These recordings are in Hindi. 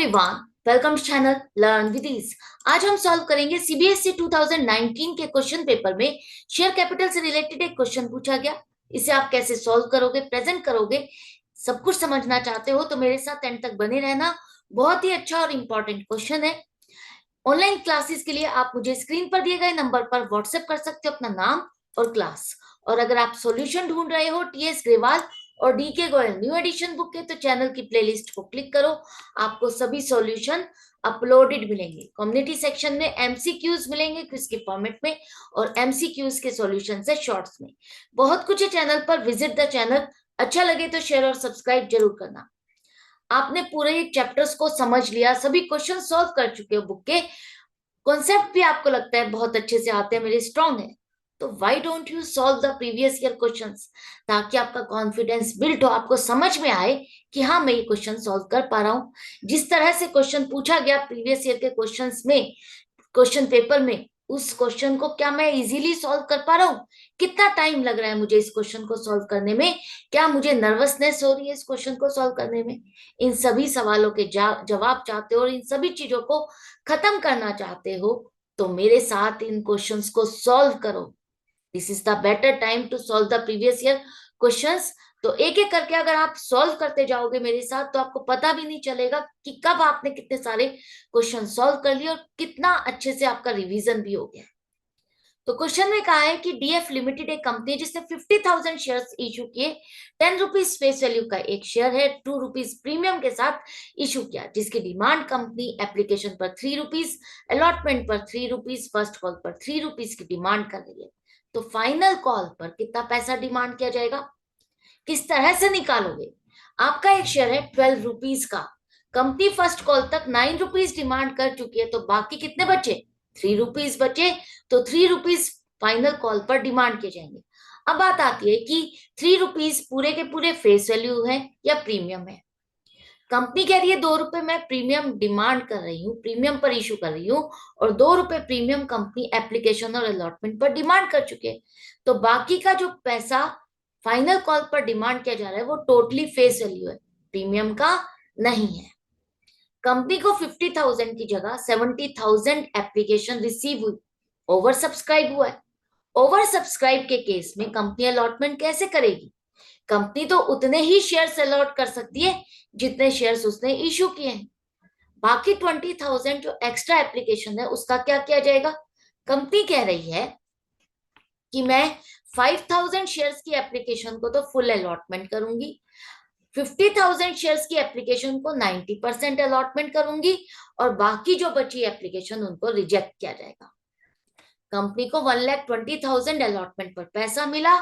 Everyone, welcome to channel learn with ease. आज हम सॉल्व करेंगे सीबीएसई 2019 के क्वेश्चन पेपर में शेयर कैपिटल से रिलेटेड एक क्वेश्चन पूछा गया। इसे आप कैसे सॉल्व करोगे, प्रेजेंट करोगे, सब कुछ समझना चाहते हो तो मेरे साथ एंड तक बने रहना। बहुत ही अच्छा और इम्पोर्टेंट क्वेश्चन है। ऑनलाइन क्लासेस के लिए आप मुझे स्क्रीन पर दिए गए नंबर पर व्हाट्सएप कर सकते हो अपना नाम और क्लास। और अगर आप सॉल्यूशन ढूंढ रहे हो टीएस ग्रेवाल और DK Goyal new edition book के, तो चैनल की प्लेलिस्ट को क्लिक करो। आपको सभी सॉल्यूशन अपलोडेड मिलेंगे। कम्युनिटी सेक्शन में एमसीक्यूज मिलेंगे क्विज के फॉर्मेट में और एमसीक्यूज के सॉल्यूशन है शॉर्ट्स में। बहुत कुछ है चैनल पर, विजिट द चैनल। अच्छा लगे तो शेयर और सब्सक्राइब जरूर करना। आपने पूरे चैप्टर्स को समझ लिया, सभी क्वेश्चन सॉल्व कर चुके हो, बुक के कॉन्सेप्ट भी आपको लगता है बहुत अच्छे से आते हैं, मेरे स्ट्रांग है, तो why don't you solve the previous year questions, ताकि आपका कॉन्फिडेंस बिल्ड हो, आपको समझ में आए कि हाँ मैं ये क्वेश्चन सॉल्व कर पा रहा हूं। जिस तरह से क्वेश्चन पूछा गया प्रीवियस ईयर के क्वेश्चंस में, क्वेश्चन पेपर में, उस क्वेश्चन को क्या मैं इजीली सॉल्व कर पा रहा हूँ? कितना टाइम लग रहा है मुझे इस क्वेश्चन को सॉल्व करने में? क्या मुझे नर्वसनेस हो रही है इस क्वेश्चन को सॉल्व करने में? इन सभी सवालों के जवाब चाहते हो और इन सभी चीजों को खत्म करना चाहते हो, तो मेरे साथ इन क्वेश्चंस को सॉल्व करो। This is the better time to solve the previous year questions. तो एक एक करके अगर आप सॉल्व करते जाओगे मेरे साथ, तो आपको पता भी नहीं चलेगा कि कब आपने कितने सारे क्वेश्चन सॉल्व कर लिए और कितना अच्छे से आपका रिवीजन भी हो गया। तो क्वेश्चन में कहा है कि डीएफ लिमिटेड एक कंपनी है जिसने 50,000 शेयर्स इशू किए। 10 रुपीज फेस वैल्यू का एक शेयर है, 2 रुपीज प्रीमियम के साथ इशू किया, जिसकी डिमांड कंपनी एप्लीकेशन पर 3 रुपीज, अलॉटमेंट पर 3 रुपीज, फर्स्ट कॉल पर 3 रुपीज की डिमांड कर रही है। तो फाइनल कॉल पर कितना पैसा डिमांड किया जाएगा, किस तरह से निकालोगे? आपका एक शेयर है 12 रुपीज का, कंपनी फर्स्ट कॉल तक 9 रुपीज डिमांड कर चुकी है, तो बाकी कितने बचे? 3 रुपीज बचे। तो 3 रुपीज फाइनल कॉल पर डिमांड किए जाएंगे। अब बात आती है कि 3 रुपीज पूरे के पूरे फेस वैल्यू है या प्रीमियम है। कंपनी कह रही है 2 रुपए मैं प्रीमियम डिमांड कर रही हूँ, प्रीमियम पर इशू कर रही हूँ, और 2 रुपए प्रीमियम कंपनी एप्लीकेशन और अलॉटमेंट पर डिमांड कर चुके हैं। तो बाकी का जो पैसा फाइनल कॉल पर डिमांड किया जा रहा है वो टोटली फेस वैल्यू है, प्रीमियम का नहीं है। कंपनी को 50,000 की जगह 70,000 एप्लीकेशन रिसीव हुई, ओवर सब्सक्राइब हुआ है। ओवर सब्सक्राइब के केस में कंपनी अलॉटमेंट कैसे करेगी? कंपनी तो उतने ही शेयर्स अलॉट कर सकती है जितने शेयर्स उसने इशू किए हैं। बाकी 20,000 जो एक्स्ट्रा एप्लीकेशन है उसका क्या किया जाएगा? कंपनी कह रही है कि मैं 5,000 शेयर्स की एप्लीकेशन को तो फुल अलॉटमेंट करूंगी, 50,000 शेयर्स की एप्लीकेशन को 90% अलॉटमेंट करूंगी, और बाकी जो बची एप्लीकेशन उनको रिजेक्ट किया जाएगा। कंपनी को 1,20,000 अलॉटमेंट पर पैसा मिला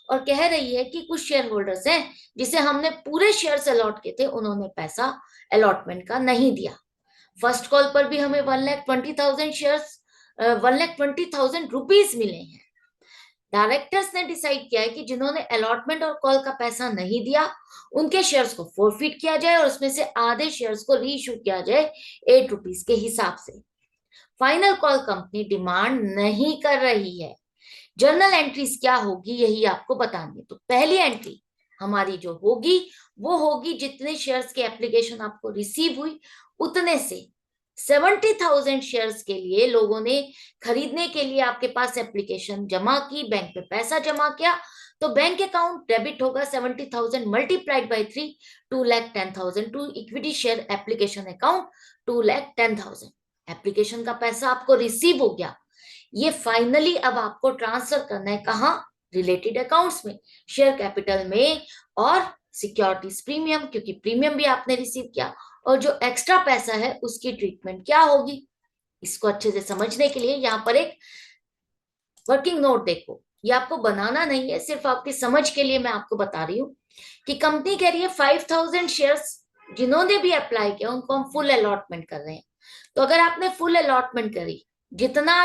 और कह रही है कि कुछ शेयर होल्डर्स हैं जिसे हमने पूरे शेयर्स अलॉट किए थे, उन्होंने पैसा अलॉटमेंट का नहीं दिया। फर्स्ट कॉल पर भी हमें 1,20,000 शेयर्स, 1,20,000 रुपीज मिले हैं। डायरेक्टर्स ने डिसाइड किया है कि जिन्होंने अलॉटमेंट और कॉल का पैसा नहीं दिया उनके शेयर्स को फोरफिट किया जाए और उसमें से आधे शेयर्स को री इशू किया जाए 8 रुपीज के हिसाब से। फाइनल कॉल कंपनी डिमांड नहीं कर रही है। जर्नल एंट्रीज क्या होगी यही आपको बतानी है। तो पहली एंट्री हमारी जो होगी वो होगी जितने शेयर्स की एप्लीकेशन आपको रिसीव हुई उतने से 70,000 शेयर्स के लिए लोगों ने खरीदने के लिए आपके पास एप्लीकेशन जमा की, बैंक पे पैसा जमा किया, तो बैंक अकाउंट डेबिट होगा 70,000 multiplied by 3, 2,10,000 to equity share application account 2,10,000। Application का पैसा आपको रिसीव हो गया। ये फाइनली अब आपको ट्रांसफर करना है कहाँ? रिलेटेड अकाउंट्स में, शेयर कैपिटल में और सिक्योरिटीज प्रीमियम, क्योंकि प्रीमियम भी आपने रिसीव किया, और जो एक्स्ट्रा पैसा है उसकी ट्रीटमेंट क्या होगी। इसको अच्छे से समझने के लिए यहाँ पर एक वर्किंग नोट देखो, ये आपको बनाना नहीं है, सिर्फ आपकी समझ के लिए मैं आपको बता रही हूँ कि कंपनी कह रही है 5,000 शेयर्स जिन्होंने भी अप्लाई किया उनको हम फुल अलॉटमेंट कर रहे हैं। तो अगर आपने फुल अलॉटमेंट करी, जितना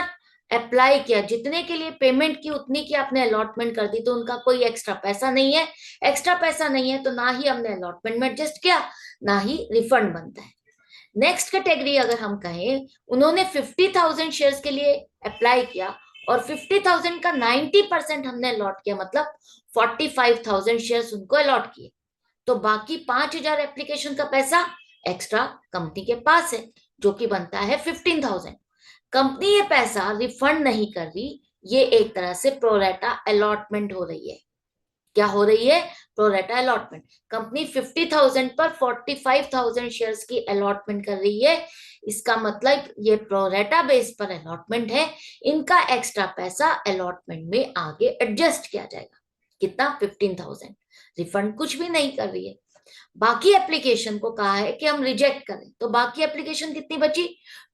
अप्लाई किया, जितने के लिए पेमेंट की उतनी की आपने अलॉटमेंट कर दी, तो उनका कोई एक्स्ट्रा पैसा नहीं है। एक्स्ट्रा पैसा नहीं है तो ना ही हमने अलॉटमेंट में एडजस्ट किया, ना ही रिफंड बनता है। नेक्स्ट कैटेगरी अगर हम कहें, उन्होंने 50,000 शेयर्स के लिए अप्लाई किया और 50,000 का 90% हमने अलॉट किया, मतलब 45,000 शेयर्स उनको अलॉट किए, तो बाकी 5,000 एप्लीकेशन का पैसा एक्स्ट्रा कंपनी के पास है, जो कि बनता है 15,000। कंपनी ये पैसा रिफंड नहीं कर रही, ये एक तरह से प्रोरेटा अलॉटमेंट हो रही है। क्या हो रही है? Pro rata allotment. कंपनी 50,000 पर 45,000 शेयर्स की अलॉटमेंट कर रही है। इसका मतलब ये प्रोरेटा बेस पर अलॉटमेंट है, इनका एक्स्ट्रा पैसा अलॉटमेंट में आगे एडजस्ट किया जाएगा। कितना? 15,000। रिफंड कुछ भी नहीं कर रही है। बाकी एप्लीकेशन को कहा है कि हम रिजेक्ट करें, तो बाकी एप्लीकेशन कितनी बची?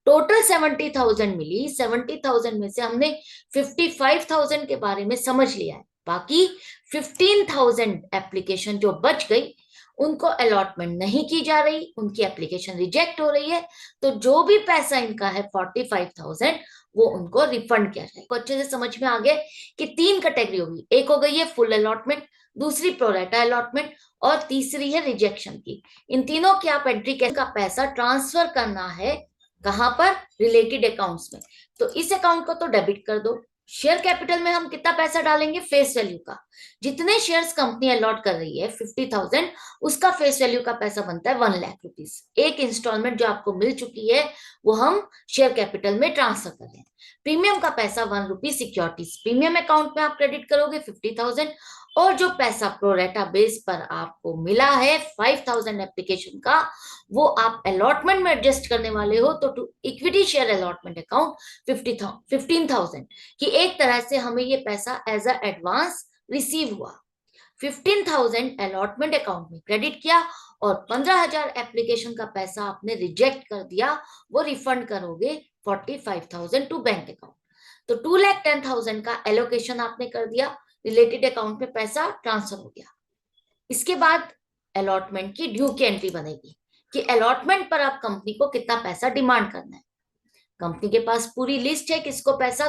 टोटल 70,000 मिली। 70,000 में से हमने 55,000 के बारे में समझ लिया है, बाकी 15,000 एप्लीकेशन जो बच गई उनको अलॉटमेंट नहीं की जा रही, उनकी एप्लीकेशन रिजेक्ट हो रही है। तो जो भी पैसा इनका है 45,000, वो उनको रिफंड किया जाएगा। अच्छे से समझ में आ गया कि 3 कैटेगरी होगी। एक हो गई है फुल अलॉटमेंट, दूसरी प्रोरेटा अलॉटमेंट, और तीसरी है रिजेक्शन की। इन तीनों की आप एंट्री का पैसा ट्रांसफर करना है कहां पर? रिलेटेड अकाउंट्स में। तो इस अकाउंट को तो डेबिट कर दो। शेयर कैपिटल में हम कितना पैसा डालेंगे? फेस वैल्यू का। जितने शेयर्स कंपनी अलॉट कर रही है 50,000, उसका फेस वैल्यू का पैसा बनता है 1 लाख रुपीस। एक इंस्टॉलमेंट जो आपको मिल चुकी है वो हम शेयर कैपिटल में ट्रांसफर कर रहे हैं। प्रीमियम का पैसा 1 रुपी सिक्योरिटीज प्रीमियम अकाउंट में आप क्रेडिट करोगे 50,000, और जो पैसा प्रोरेटा बेस पर आपको मिला है 5,000 एप्लीकेशन का, वो आप अलॉटमेंट में एडजस्ट करने वाले हो। तो to equity share allotment account 15,000 कि एक तरह से हमें ये पैसा एज अ एडवांस रिसीव हुआ। 15,000 अलॉटमेंट अकाउंट में क्रेडिट किया, और 15,000 एप्लीकेशन का पैसा आपने रिजेक्ट कर दिया, वो रिफंड करोगे 45,000 टू बैंक अकाउंट। तो 2,10,000 का एलोकेशन आपने कर दिया, रिलेटेड अकाउंट में पैसा ट्रांसफर हो गया। इसके बाद अलॉटमेंट की ड्यू की एंट्री बनेगी कि अलॉटमेंट पर आप कंपनी को कितना पैसा डिमांड करना है। कंपनी के पास पूरी लिस्ट है किसको पैसा,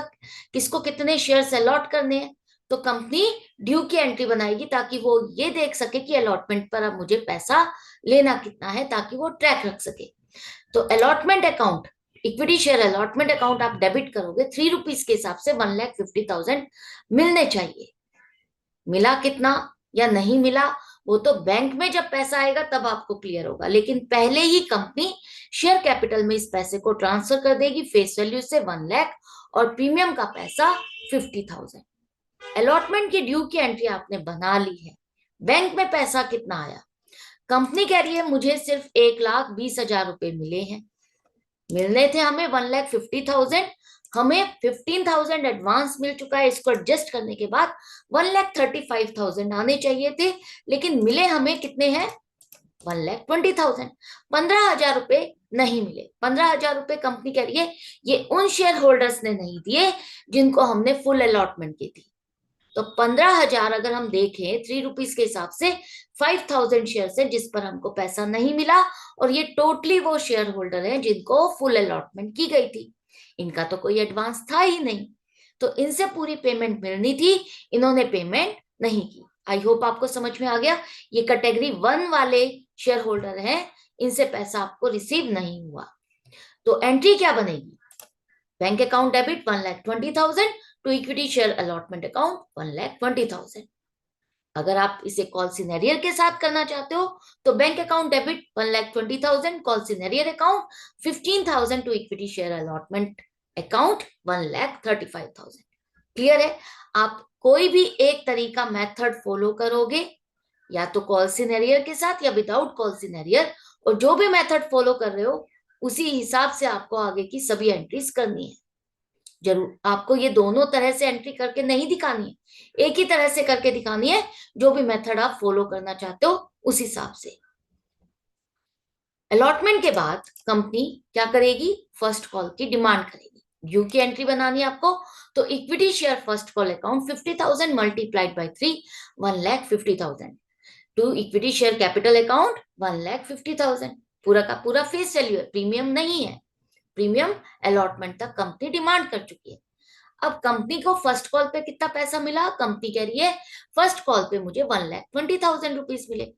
किसको कितने शेयर्स अलॉट करने हैं। तो कंपनी ड्यू की एंट्री बनाएगी ताकि वो ये देख सके कि अलॉटमेंट पर अब मुझे पैसा लेना कितना है, ताकि वो ट्रैक रख सके। तो allotment account, equity share allotment account आप डेबिट करोगे 3 रुपीज के हिसाब से 1,50,000 मिलने चाहिए। मिला कितना या नहीं मिला वो तो बैंक में जब पैसा आएगा तब आपको क्लियर होगा, लेकिन पहले ही कंपनी शेयर कैपिटल में इस पैसे को ट्रांसफर कर देगी फेस वैल्यू से 1 लाख, और प्रीमियम का पैसा 50,000। अलॉटमेंट की ड्यू की एंट्री आपने बना ली है। बैंक में पैसा कितना आया? कंपनी कह रही है मुझे सिर्फ 1,20,000 रुपए मिले हैं। मिलने थे हमें 1,50,000, हमें 15,000 एडवांस मिल चुका है। इसको एडजस्ट करने के बाद 1,35,000 आने चाहिए थे, लेकिन मिले हमें कितने हैं? 1,20,000। 15,000 रुपए नहीं मिले। 15,000 रुपए कंपनी कह रही है ये उन शेयर होल्डर्स ने नहीं दिए जिनको हमने फुल अलॉटमेंट की थी। तो 15,000 अगर हम देखें 3 रुपीज के हिसाब से 5,000 शेयर है जिस पर हमको पैसा नहीं मिला, और ये टोटली वो शेयर होल्डर है जिनको फुल अलॉटमेंट की गई थी। इनका तो कोई एडवांस था ही नहीं, तो इनसे पूरी पेमेंट मिलनी थी, इन्होंने पेमेंट नहीं की। आई होप आपको समझ में आ गया। ये कैटेगरी 1 वाले शेयर होल्डर हैं, इनसे पैसा आपको रिसीव नहीं हुआ। तो एंट्री क्या बनेगी? Bank account debit 1,20,000 to equity share allotment account 1,20,000। अगर आप इसे कॉल सिनेरियर के साथ करना चाहते हो तो bank account debit 1,20,000, call in arrear account 15,000 to equity share allotment account 1,35,000। Clear है? आप कोई भी एक तरीका मेथड फॉलो करोगे, या तो कॉल सिनेरियर के साथ या विदाउट कॉल सिनेरियर, और जो भी मेथड फॉलो कर रहे हो उसी हिसाब से आपको आगे की सभी एंट्रीज करनी है। जरूर आपको ये दोनों तरह से एंट्री करके नहीं दिखानी है, एक ही तरह से करके दिखानी है। जो भी मेथड आप फॉलो करना चाहते हो उस हिसाब से। अलॉटमेंट के बाद कंपनी क्या करेगी? फर्स्ट कॉल की डिमांड करेगी। ड्यू की एंट्री बनानी है आपको, तो equity share first call account 50,000 multiplied by 3, 1,50,000 to equity share capital account 1,50,000। पूरा का पूरा फेस वैल्यू है, प्रीमियम नहीं है। प्रीमियम अलॉटमेंट तक कंपनी डिमांड कर चुकी है। अब कंपनी को फर्स्ट कॉल पे कितना पैसा मिला? कंपनी कह रही है फर्स्ट कॉल पे मुझे 1,20,000 रुपीज मिले।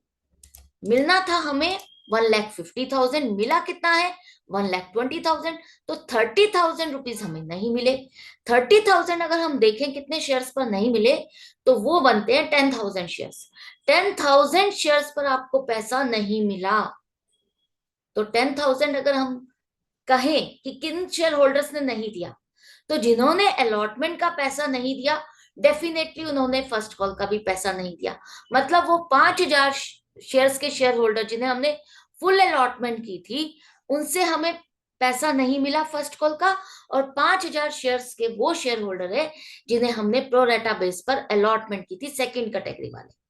मिलना था हमें 1,50,000, मिला कितना है? 1,20,000। तो 30,000 रुपीज हमें नहीं मिले। 30,000 अगर हम देखें कितने शेयर्स पर नहीं मिले, तो वो बनते हैं 10,000 शेयर्स। 10,000 शेयर्स पर आपको पैसा नहीं मिला। तो 10,000 अगर हम कहें कि किन शेयर होल्डर्स ने नहीं दिया, तो जिन्होंने अलॉटमेंट का पैसा नहीं दिया डेफिनेटली उन्होंने फर्स्ट कॉल का भी पैसा नहीं दिया। मतलब वो 5,000 शेयर्स के शेयर होल्डर जिन्हें हमने फुल अलॉटमेंट की थी, उनसे हमें पैसा नहीं मिला फर्स्ट कॉल का, और 5,000 शेयर्स के वो शेयर होल्डर है जिन्हें हमने प्रोरेटा बेस पर अलॉटमेंट की थी, सेकंड कैटेगरी वाले।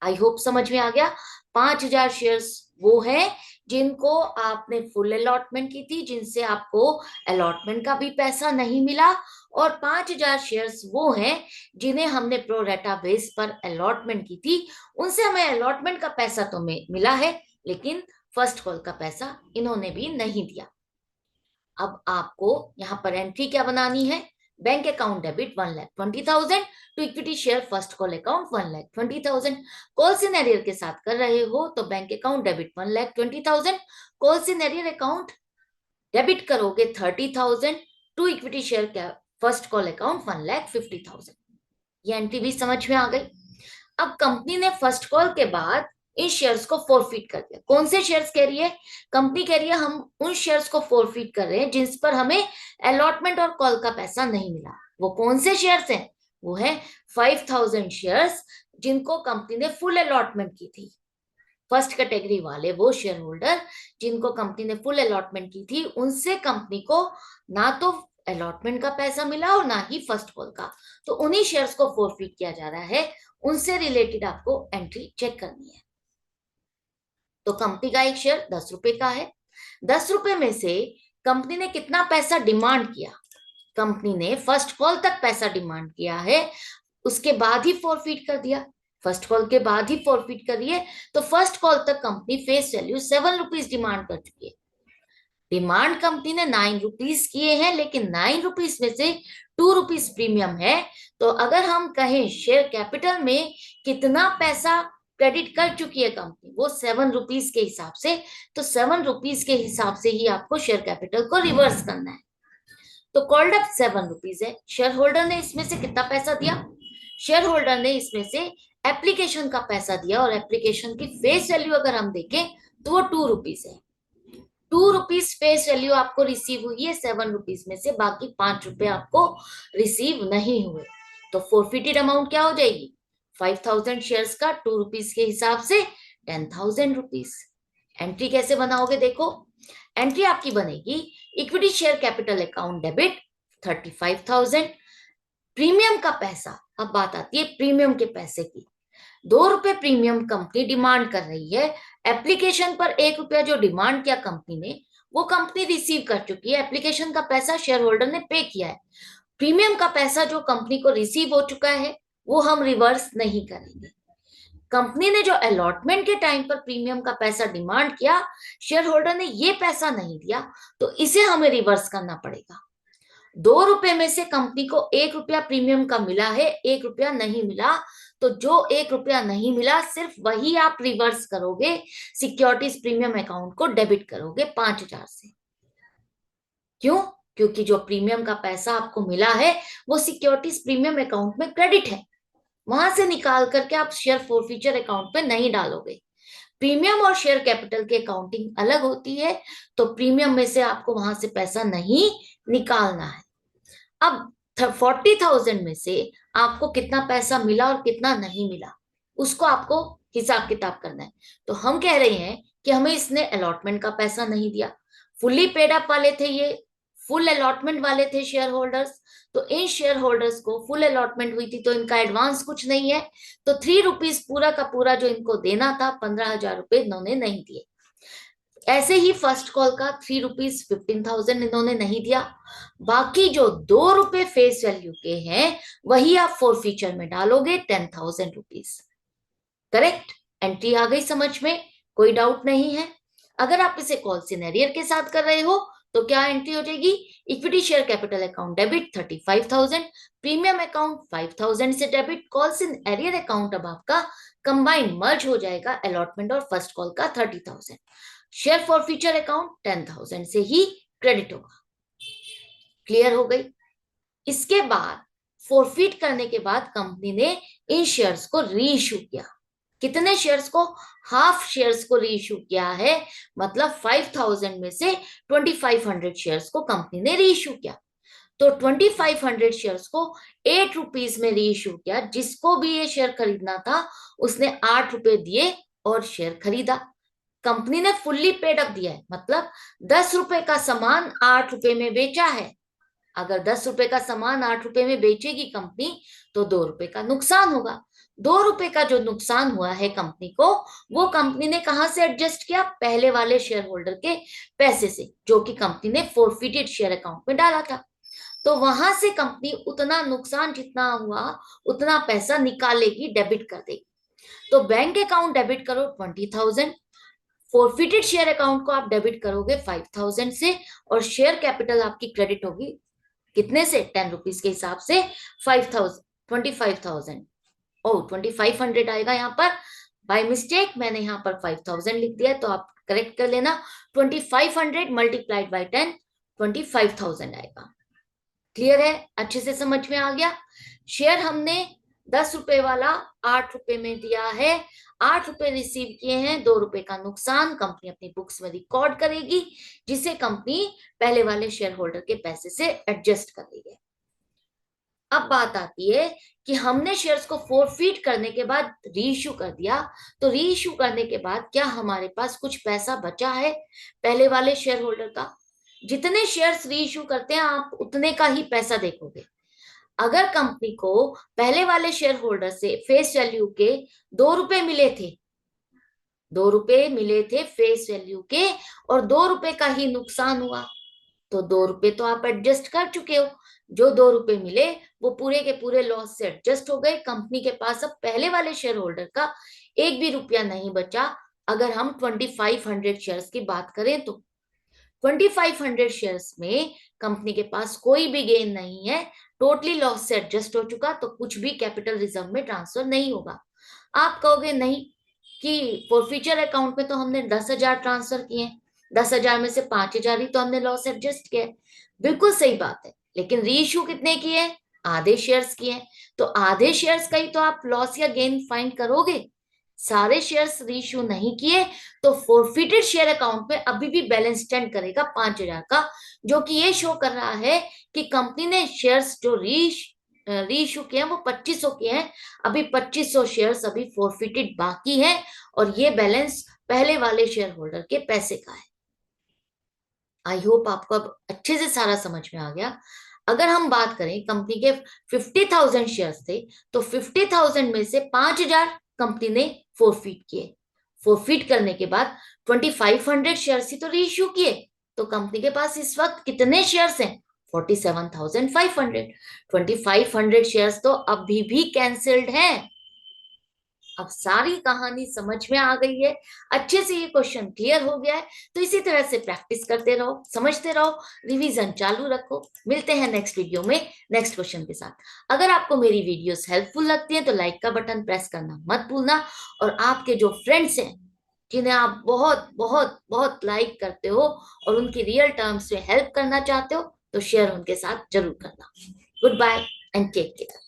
आई होप समझ में आ गया। 5,000 शेयर्स वो है जिनको आपने फुल अलॉटमेंट की थी, जिनसे आपको अलॉटमेंट का भी पैसा नहीं मिला, और 5,000 शेयर्स वो हैं जिन्हें हमने प्रोरेटा बेस पर अलॉटमेंट की थी, उनसे हमें अलॉटमेंट का पैसा तो मिला है, लेकिन फर्स्ट कॉल का पैसा इन्होंने भी नहीं दिया। अब आपको यहाँ पर एंट्री क्या बनानी है? Bank account debit 1,20,000 to equity share first call account 1,20,000। Call in arrear के साथ कर रहे हो तो bank account debit 1,20,000, call in arrear account debit करोगे 30,000 to equity share first call account 1,50,000। ये एंट्री भी समझ में आ गई। अब कंपनी ने फर्स्ट कॉल के बाद इन शेयर्स को फोरफिट कर दिया। कौन से शेयर्स कह रही है? कंपनी कह रही है हम उन शेयर्स को फोरफिट कर रहे हैं जिस पर हमें अलॉटमेंट और कॉल का पैसा नहीं मिला। वो कौन से शेयर्स हैं? वो है 5,000 शेयर्स जिनको कंपनी ने फुल अलॉटमेंट की थी। फर्स्ट कैटेगरी वाले वो शेयर होल्डर जिनको कंपनी ने फुल अलॉटमेंट की थी, उनसे कंपनी को ना तो अलॉटमेंट का पैसा मिला और ना ही फर्स्ट कॉल का, तो उन्हीं शेयर्स को फोरफिट किया जा रहा है। उनसे रिलेटेड आपको एंट्री चेक करनी है। तो कंपनी का एक शेयर 10 रुपए का है। 10 रुपए में से कंपनी ने कितना पैसा डिमांड किया? कंपनी ने फर्स्ट कॉल तक पैसा डिमांड किया है, उसके बाद ही फोरफिट कर दिया। फर्स्ट कॉल के बाद ही फोरफिट करिए, तो फर्स्ट कॉल तक company face value 7 rupees demand कर चुकी है। डिमांड कंपनी ने 9 रुपीज किए हैं, लेकिन 9 रुपीज में से 2 रुपीज प्रीमियम है। तो अगर हम कहें शेयर कैपिटल में कितना पैसा क्रेडिट कर चुकी है कंपनी, वो 7 रुपीज के हिसाब से, तो 7 रुपीज के हिसाब से ही आपको शेयर कैपिटल को रिवर्स करना है। तो कॉल्ड अप 7 रुपीज है। शेयर होल्डर ने इसमें से कितना पैसा दिया? शेयर होल्डर ने इसमें से एप्लीकेशन का पैसा दिया, और एप्लीकेशन की फेस वैल्यू अगर हम देखें तो वो 2 रुपीज है। 2 रुपीज फेस वैल्यू आपको रिसीव हुई है 7 रुपीज में से, बाकी 5 रुपए आपको रिसीव नहीं हुए। तो फोरफिटेड अमाउंट क्या हो जाएगी? 5,000 शेयर्स का 2 रुपीज के हिसाब से 10,000 रुपीज। एंट्री कैसे बनाओगे? देखो, एंट्री आपकी बनेगी equity share capital account debit 35,000, premium का पैसा। अब बात आती है प्रीमियम के पैसे की। 2 रुपए प्रीमियम कंपनी डिमांड कर रही है। एप्लीकेशन पर 1 रुपया जो डिमांड किया कंपनी ने, वो कंपनी रिसीव कर चुकी है। एप्लीकेशन का पैसा शेयर होल्डर ने पे किया है। प्रीमियम का पैसा जो कंपनी को रिसीव हो चुका है वो हम रिवर्स नहीं करेंगे। कंपनी ने जो अलॉटमेंट के टाइम पर प्रीमियम का पैसा डिमांड किया, शेयर होल्डर ने ये पैसा नहीं दिया, तो इसे हमें रिवर्स करना पड़ेगा। 2 रुपए में से कंपनी को 1 रुपया प्रीमियम का मिला है, 1 रुपया नहीं मिला। तो जो 1 रुपया नहीं मिला सिर्फ वही आप रिवर्स करोगे, सिक्योरिटीज प्रीमियम अकाउंट को डेबिट करोगे 5,000 से। क्यों? क्योंकि जो प्रीमियम का पैसा आपको मिला है वो सिक्योरिटीज प्रीमियम अकाउंट में क्रेडिट है, वहां से निकाल करके आप शेयर फोरफिचर अकाउंट में नहीं डालोगे। प्रीमियम और शेयर कैपिटल की अकाउंटिंग अलग होती है, तो प्रीमियम में से आपको वहां से पैसा नहीं निकालना है। अब 40,000 में से आपको कितना पैसा मिला और कितना नहीं मिला, उसको आपको हिसाब किताब करना है। तो हम कह रहे हैं कि हमें इसने अलॉटमेंट का पैसा नहीं दिया, फुल्ली पेड अप वाले थे, ये फुल अलॉटमेंट वाले थे शेयर होल्डर्स। तो इन शेयर होल्डर्स को फुल अलॉटमेंट हुई थी, तो इनका एडवांस कुछ नहीं है। तो 3 रुपीज पूरा का पूरा जो इनको देना था, 15,000 रुपए इन्होंने नहीं दिए। ऐसे ही फर्स्ट कॉल का 3 रुपीज 15,000 इन्होंने नहीं दिया। बाकी जो 2 रुपए फेस वैल्यू के हैं वही आप फोरफिचर में डालोगे 10,000 रुपीज। करेक्ट? एंट्री आ गई समझ में? कोई डाउट नहीं है? अगर आप इसे कॉल सिनेरियर के साथ कर रहे हो तो क्या एंट्री हो जाएगी? Equity share capital account debit 35,000, premium account 5,000 से डेबिट, कॉल सिनेरियर अकाउंट अब आपका कंबाइंड मर्ज हो जाएगा अलॉटमेंट और फर्स्ट कॉल का 30,000। शेयर फॉरफिचर अकाउंट 10,000 से ही क्रेडिट होगा। क्लियर हो गई? इसके बाद फोरफिट करने के बाद कंपनी ने इन शेयर्स को री इश्यू किया। कितने शेयर्स को? हाफ शेयर्स को री इशू किया है, मतलब 5000 में से 2500 शेयर्स को कंपनी ने री इशू किया। तो 2500 शेयर्स को 8 रुपीज में री इशू किया। जिसको भी ये शेयर खरीदना था उसने 8 रुपए दिए और शेयर खरीदा। कंपनी ने फुल्ली पेड अप दिया है, मतलब 10 रुपए का सामान 8 रुपए में बेचा है। अगर 10 रुपए का सामान 8 रुपए में बेचेगी कंपनी तो 2 रुपए का नुकसान होगा। 2 रुपए का जो नुकसान हुआ है कंपनी को, वो कंपनी ने कहां से एडजस्ट किया? पहले वाले शेयर होल्डर के पैसे से, जो कि कंपनी ने फोरफिटेड शेयर अकाउंट में डाला था। तो वहां से कंपनी उतना नुकसान जितना हुआ उतना पैसा निकालेगी, डेबिट कर देगी। तो बैंक अकाउंट डेबिट करो 20,000, फोरफिटेड शेयर अकाउंट को आप डेबिट करोगे 5,000 से, और शेयर कैपिटल आपकी क्रेडिट होगी कितने से? 10 रुपीज के हिसाब से 5,000, 25,000। ओ 2500 आएगा यहाँ पर, बाय मिस्टेक मैंने यहाँ पर 5000 लिख दिया, तो आप करेक्ट कर लेना। 2500 मल्टीप्लाइड बाय 10, 25,000 आएगा। क्लियर है? अच्छे से समझ में आ गया। शेयर हमने 10 रुपए वाला 8 रुपए में दिया है, 8 रुपए रिसीव किए हैं, 2 रुपए का नुकसान कंपनी अपनी बुक्स में रिकॉर्ड करेगी, जिसे कंपनी पहले वाले शेयर होल्डर के पैसे से एडजस्ट कर रही है। अब बात आती है कि हमने शेयर्स को फोरफीट करने के बाद रीइश्यू कर दिया, तो रीइश्यू करने के बाद क्या हमारे पास कुछ पैसा बचा है पहले वाले शेयर होल्डर का? जितने शेयर्स रीइश्यू करते हैं आप उतने का ही पैसा देखोगे। अगर कंपनी को पहले वाले शेयर होल्डर से फेस वैल्यू के 2 रुपए मिले थे, 2 रुपए मिले थे फेस वैल्यू के, और 2 रुपए का ही नुकसान हुआ, तो 2 रुपए तो आप एडजस्ट कर चुके हो। जो 2 रुपए मिले वो पूरे के पूरे लॉस से एडजस्ट हो गए। कंपनी के पास अब पहले वाले शेयर होल्डर का एक भी रुपया नहीं बचा। अगर हम 2500 शेयर्स की बात करें तो 2500 शेयर्स में कंपनी के पास कोई भी गेन नहीं है, टोटली लॉस से एडजस्ट हो चुका, तो कुछ भी कैपिटल रिजर्व में ट्रांसफर नहीं होगा। आप कहोगे नहीं कि फॉरफीचर अकाउंट में तो हमने 10,000 ट्रांसफर किए, 10,000 में से 5,000 ही तो हमने लॉस एडजस्ट किया। बिल्कुल सही बात है, लेकिन रीइश्यू कितने किए? आधे शेयर्स किए। तो आधे शेयर्स का ही तो आप लॉस या गेन फाइंड करोगे। सारे शेयर्स रीइश्यू नहीं किए तो फोरफिटेड शेयर अकाउंट में अभी भी बैलेंस स्टैंड करेगा 5,000 का, जो कि ये शो कर रहा है कि कंपनी ने शेयर्स जो रीइश्यू किए हैं वो 2500 किए हैं। अभी 2500 शेयर्स अभी फोरफिटेड बाकी हैं, और ये बैलेंस पहले वाले शेयर होल्डर के पैसे का है। आई होप आपको अब अच्छे से सारा समझ में आ गया। अगर हम बात करें कंपनी के 50,000 शेयर्स थे, तो 50,000 में से 5,000 कंपनी ने फोरफिट किए। फोरफिट करने के बाद 2500 शेयर्स ही तो रीइश्यू किए। तो कंपनी के पास इस वक्त कितने शेयर्स हैं? 47,500। 2500 शेयर्स तो अभी भी कैंसिल्ड हैं। अब सारी कहानी समझ में आ गई है, अच्छे से ये क्वेश्चन क्लियर हो गया है। तो इसी तरह से प्रैक्टिस करते रहो, समझते रहो, रिवीजन चालू रखो। मिलते हैं नेक्स्ट वीडियो में नेक्स्ट क्वेश्चन के साथ। अगर आपको मेरी वीडियोस हेल्पफुल लगती है तो लाइक का बटन प्रेस करना मत भूलना, और आपके जो फ्रेंड्स हैं जिन्हें आप बहुत बहुत बहुत लाइक करते हो और उनकी रियल टर्म्स में हेल्प करना चाहते हो, तो शेयर उनके साथ जरूर करना। Goodbye and take care.